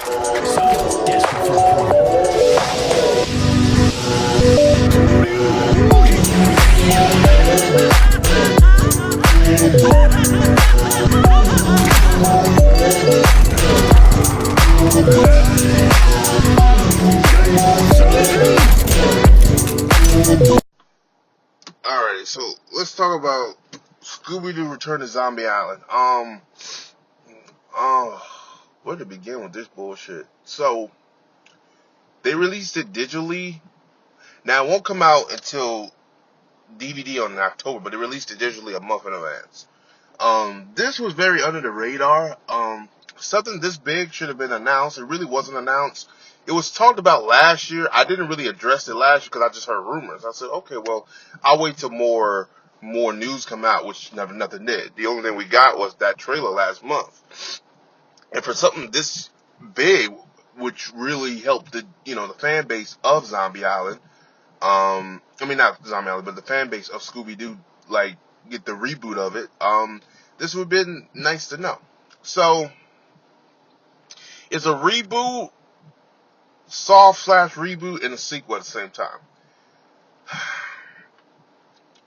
Desperate for approval. Alright, so let's talk about Scooby-Doo Return to Zombie Island. Where to begin with this bullshit? So, they released it digitally. Now, it won't come out until DVD in October, but they released it digitally a month in advance. This was very under the radar. Something this big should have been announced. It really wasn't announced. It was talked about last year. I didn't really address it last year because I just heard rumors. I said, okay, well, I'll wait till more news come out, which nothing did. The only thing we got was that trailer last month. And for something this big, which really helped the fan base of Zombie Island, I mean not Zombie Island, but the fan base of Scooby Doo, like get the reboot of it. This would have been nice to know. So it's a reboot, soft / reboot, and a sequel at the same time.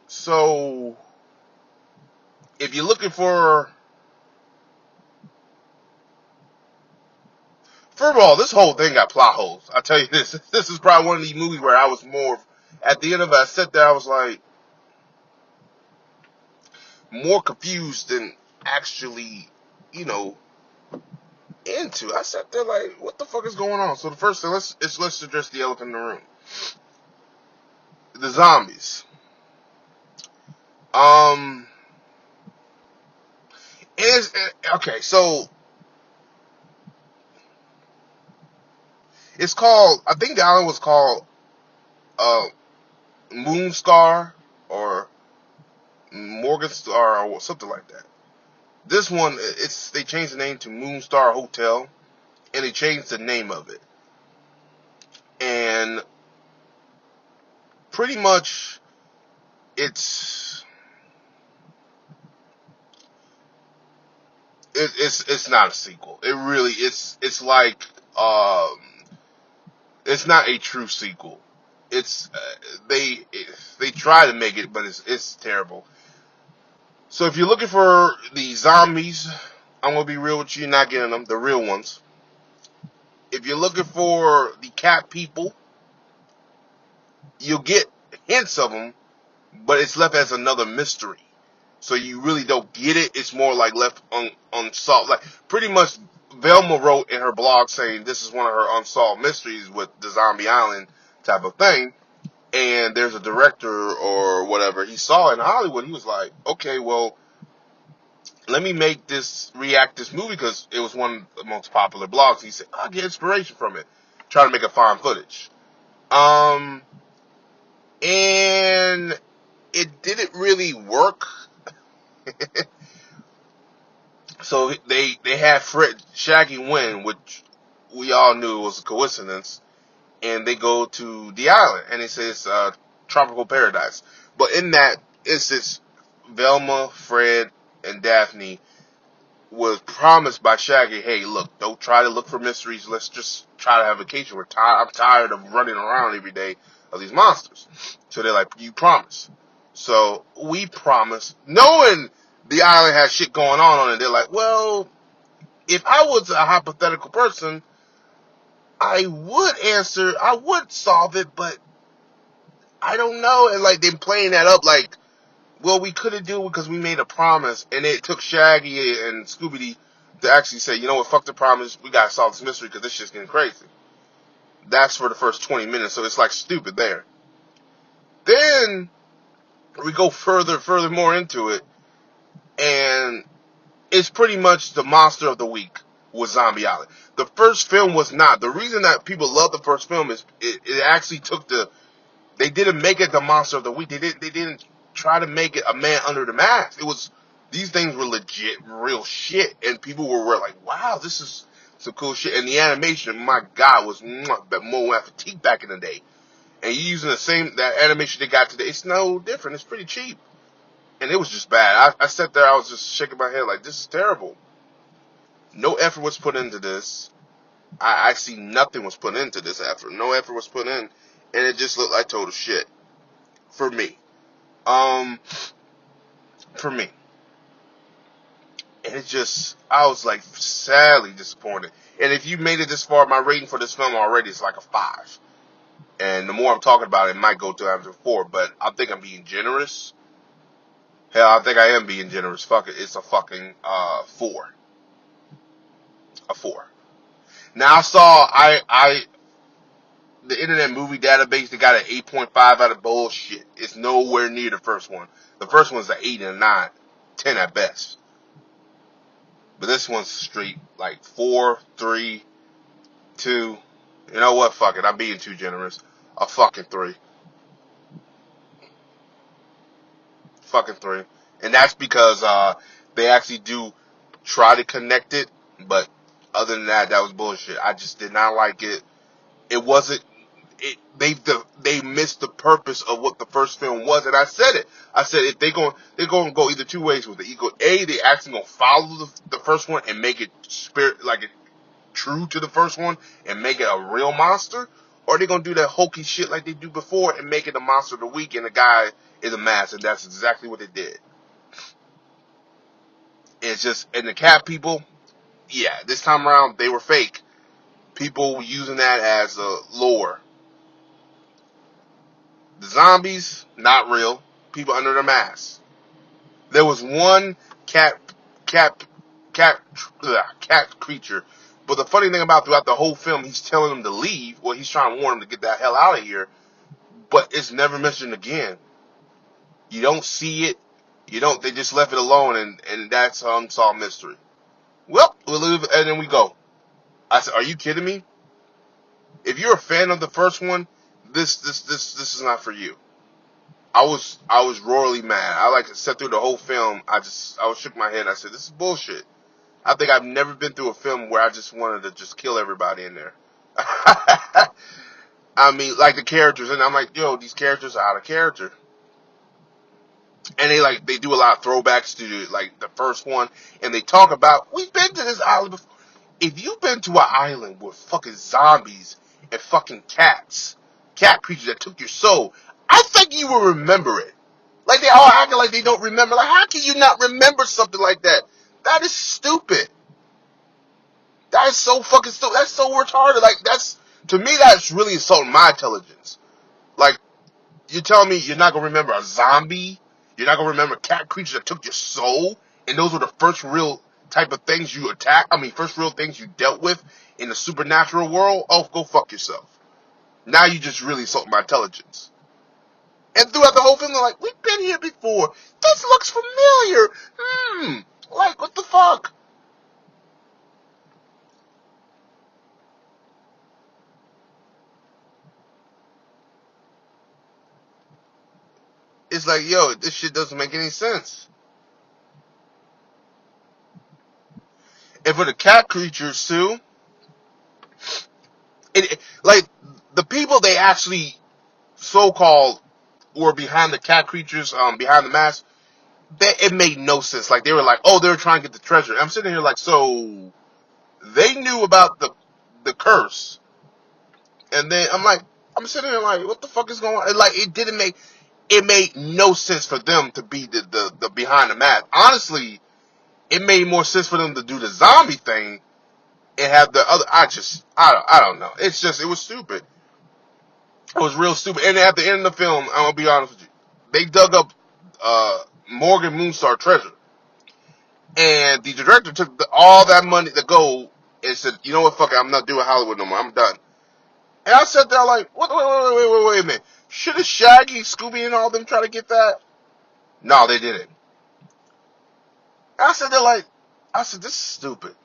So if you're looking for, first of all, this whole thing got plot holes. I tell you this. This is probably one of these movies where I was more, at the end of it, I sat there, I was like, more confused than actually, into. I sat there like, what the fuck is going on? So the first thing, let's address the elephant in the room. The zombies. Okay, so it's called, I think the island was called Moonstar or Morgan Star or something like that. This one, they changed the name to Moonstar Hotel, and they changed the name of it. And pretty much, it's not a sequel. It really, it's like, it's not a true sequel. It's they try to make it, but it's terrible. So if you're looking for the zombies, I'm gonna be real with you, not getting them, the real ones. If you're looking for the cat people, you'll get hints of them, but it's left as another mystery. So you really don't get it. It's more like left unsolved. Like pretty much, Velma wrote in her blog saying this is one of her unsolved mysteries with the Zombie Island type of thing. And there's a director or whatever, he saw it in Hollywood. He was like, okay, well, let me react this movie, because it was one of the most popular blogs. He said, I'll get inspiration from it. Try to make a found footage. And it didn't really work. So they had Shaggy win, which we all knew was a coincidence. And they go to the island, and it says tropical paradise. But in that instance, Velma, Fred, and Daphne was promised by Shaggy, hey, look, don't try to look for mysteries. Let's just try to have a vacation. I'm tired of running around every day of these monsters. So they're like, you promise. So we promise, knowing the island has shit going on it. They're like, well, if I was a hypothetical person, I would solve it, but I don't know. And like, they're playing that up like, well, we couldn't do it because we made a promise. And it took Shaggy and Scooby to actually say, you know what, fuck the promise. We gotta solve this mystery because this shit's getting crazy. That's for the first 20 minutes, so it's like stupid there. Then we go further more into it, and it's pretty much the monster of the week with Zombie Island. The first film was not. The reason that people love the first film is it actually took they didn't make it the monster of the week. They didn't try to make it a man under the mask. It was, these things were legit, real shit, and people were like, wow, this is some cool shit. And the animation, my God, was more fatigue back in the day. And you using that animation they got today, it's no different. It's pretty cheap. And it was just bad. I sat there, I was just shaking my head like, this is terrible. No effort was put into this. I see nothing was put into this effort. No effort was put in, and it just looked like total shit for me. Um, for me, and it just I was like sadly disappointed. And if you made it this far, my rating for this film already is like a 5. And the more I'm talking about it, it might go to after 4. But I think I'm being generous. Hell, I think I am being generous. Fuck it, it's a fucking 4. A 4. Now I saw the Internet Movie Database, they got an 8.5 out of bullshit. It's nowhere near the first one. The first one's an 8 and a 9, 10 at best. But this one's straight like 4, 3, 2. You know what? Fuck it. I'm being too generous. A fucking 3. Fucking 3. And that's because they actually do try to connect it. But other than that, that was bullshit. I just did not like it. It wasn't. They missed the purpose of what the first film was, and I said it. I said if they're going to go either two ways with it. They actually gonna follow the first one and make it true to the first one and make it a real monster, or they're gonna do that hokey shit like they do before and make it a monster of the week and the guy is a mask, and that's exactly what they did. It's just, and the cat people, yeah, this time around they were fake. People using that as a lore. The zombies, not real. People under the mask. There was one cat creature. But the funny thing about throughout the whole film, he's telling them to leave. Well, he's trying to warn them to get the hell out of here. But it's never mentioned again. You don't see it. They just left it alone, and that's an unsolved mystery. Well, we'll leave it, and then we go. I said, are you kidding me? If you're a fan of the first one, this is not for you. I was royally mad. I sat through the whole film. I was shook my head. I said, this is bullshit. I think I've never been through a film where I just wanted to just kill everybody in there. I mean, like the characters, and I'm like, yo, these characters are out of character. And they do a lot of throwbacks to the first one, and they talk about, we've been to this island before. If you've been to an island with fucking zombies and fucking cat creatures that took your soul, I think you will remember it. Like, they all acting like they don't remember. Like, how can you not remember something like that? That is stupid. That is so fucking stupid. That's so retarded. Like, to me, that's really insulting my intelligence. Like, you're telling me you're not going to remember a zombie? You're not going to remember cat creatures that took your soul? And those were the first real type of things you first real things you dealt with in the supernatural world? Oh, go fuck yourself. Now you just really insult my intelligence. And throughout the whole film, they're like, we've been here before. This looks familiar. Like, what the fuck? It's like, yo, this shit doesn't make any sense. And for the cat creatures, too, the people they actually so-called were behind the cat creatures, behind the mask, it made no sense. Like, they were like, oh, they were trying to get the treasure. I'm sitting here like, so they knew about the curse. And then I'm sitting here like, what the fuck is going on? And like, it made no sense for them to be the behind the mask. Honestly, it made more sense for them to do the zombie thing and have the other. I don't know. It was stupid. It was real stupid. And at the end of the film, I'm gonna be honest with you, they dug up Morgan Moonstar treasure, and the director took all that money, the gold, and said, you know what, fuck it, I'm not doing Hollywood no more. I'm done. And I sat there like, wait a minute. Should have Shaggy, Scooby, and all them try to get that? No, they didn't. I sat there like, this is stupid.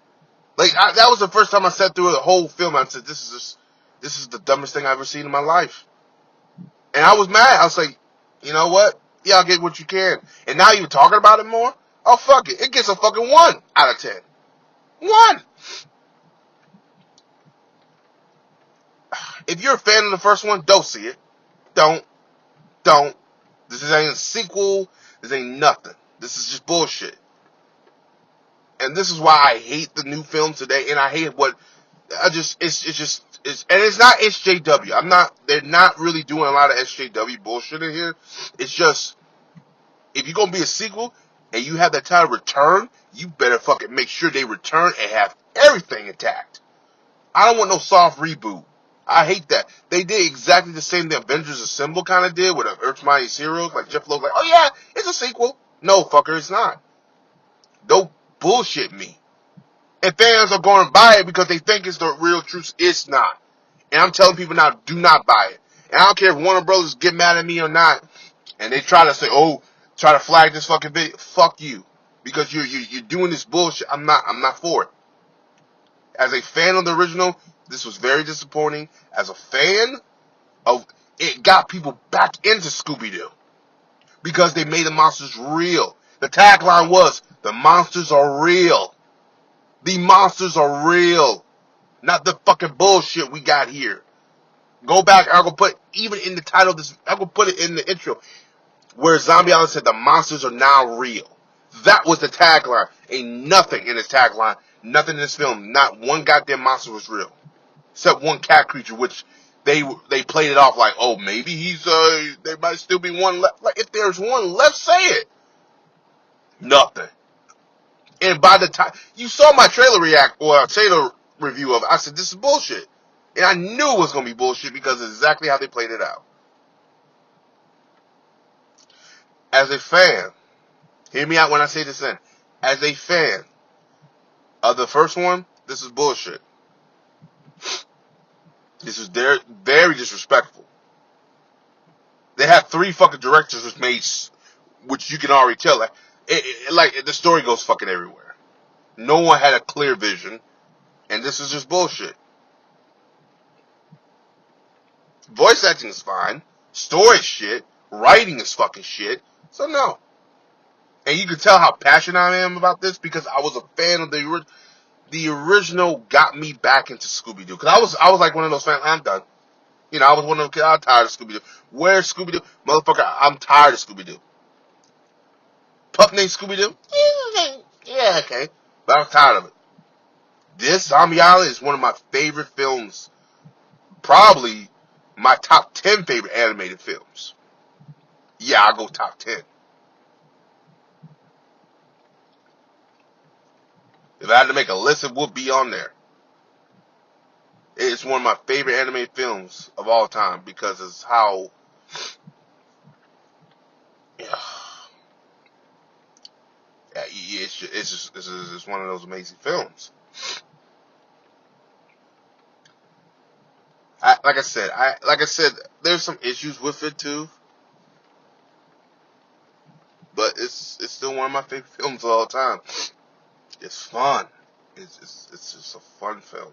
Like, that was the first time I sat through the whole film. I said, this is the dumbest thing I've ever seen in my life. And I was mad. I was like, you know what? Yeah, I'll get what you can. And now you're talking about it more? Oh, fuck it. It gets a fucking 1 out of 10. 1! If you're a fan of the first one, don't see it. Don't. This ain't a sequel. This ain't nothing. This is just bullshit. And this is why I hate the new film today, and I hate and it's not SJW. They're not really doing a lot of SJW bullshit in here. It's just, if you're gonna be a sequel and you have that title return, you better fucking make sure they return and have everything intact. I don't want no soft reboot. I hate that. They did exactly the same thing Avengers Assemble kind of did with Earth's Mightiest Heroes. Like, Jeff Lowe's like, oh yeah, it's a sequel. No, fucker, it's not. Don't bullshit me. And fans are going to buy it because they think it's the real truth. It's not. And I'm telling people now, do not buy it. And I don't care if Warner Brothers get mad at me or not, and they try to say, oh, try to flag this fucking video. Fuck you. Because you're doing this bullshit. I'm not for it. As a fan of the original, this was very disappointing. As a fan of, it got people back into Scooby-Doo. Because they made the monsters real. The tagline was, the monsters are real. The monsters are real. Not the fucking bullshit we got here. Go back, I'm going to put, even in the title of this, I'm going to put it in the intro, where Zombie Island said the monsters are now real. That was the tagline. Ain't nothing in this tagline, nothing in this film, not one goddamn monster was real. Except one cat creature, which they played it off like, oh, maybe there might still be one left. Like, if there's one left, say it. Nothing. And by the time, you saw my trailer review of it, I said, this is bullshit. And I knew it was going to be bullshit because of exactly how they played it out. As a fan, hear me out when I say this in. As a fan of the first one, this is bullshit. This is very disrespectful. They have 3 fucking directors which you can already tell. Like the story goes fucking everywhere. No one had a clear vision, and this is just bullshit. Voice acting is fine. Story is shit. Writing is fucking shit. So no. And you can tell how passionate I am about this because I was a fan of the original. Got me back into Scooby-Doo. Because I was like one of those fans. I'm done. You know, I was one of those kids. I'm tired of Scooby-Doo. Where's Scooby-Doo? Motherfucker, I'm tired of Scooby-Doo. Pup named Scooby-Doo? Yeah, okay. But I'm tired of it. This, Zombie Island, is one of my favorite films. Probably my top 10 favorite animated films. Yeah, I'll go top 10. If I had to make a list, it would be on there. It's one of my favorite animated films of all time because it's how... It's one of those amazing films. Like I said, there's some issues with it too, but it's still one of my favorite films of all time. It's fun. It's just a fun film.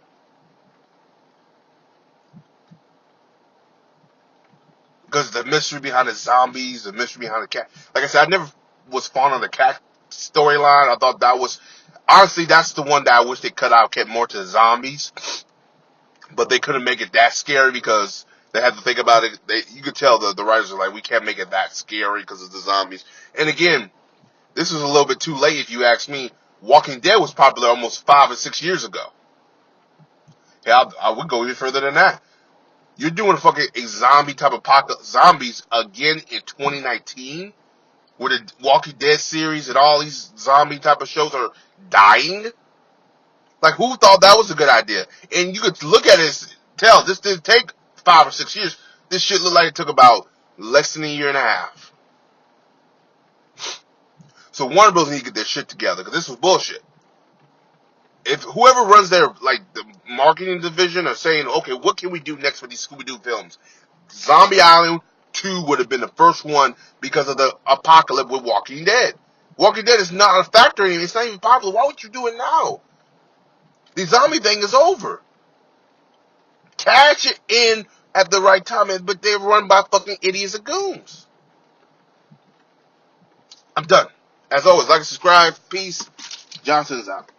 Because the mystery behind the zombies, the mystery behind the cat. Like I said, I never was fond of the cat storyline. I thought that was, honestly, that's the one that I wish they cut out, kept more to the zombies. But they couldn't make it that scary because they had to think about it. You could tell the writers are like, we can't make it that scary because of the zombies. And again, this was a little bit too late if you ask me. Walking Dead was popular almost 5 or 6 years ago. Yeah, I would go even further than that. You're doing a zombie type of zombies again in 2019, where the Walking Dead series and all these zombie type of shows are dying. Like, who thought that was a good idea? And you could look at it and tell this didn't take 5 or 6 years. This shit looked like it took about less than a year and a half. So Warner Bros. Need to get their shit together because this was bullshit. If whoever runs their the marketing division are saying, okay, what can we do next for these Scooby-Doo films? Zombie Island 2 would have been the first one because of the apocalypse with Walking Dead. Walking Dead is not a factor anymore. It's not even popular. Why would you do it now? The zombie thing is over. Catch it in at the right time, but they're run by fucking idiots and goons. I'm done. As always, like and subscribe. Peace. Johnson's out.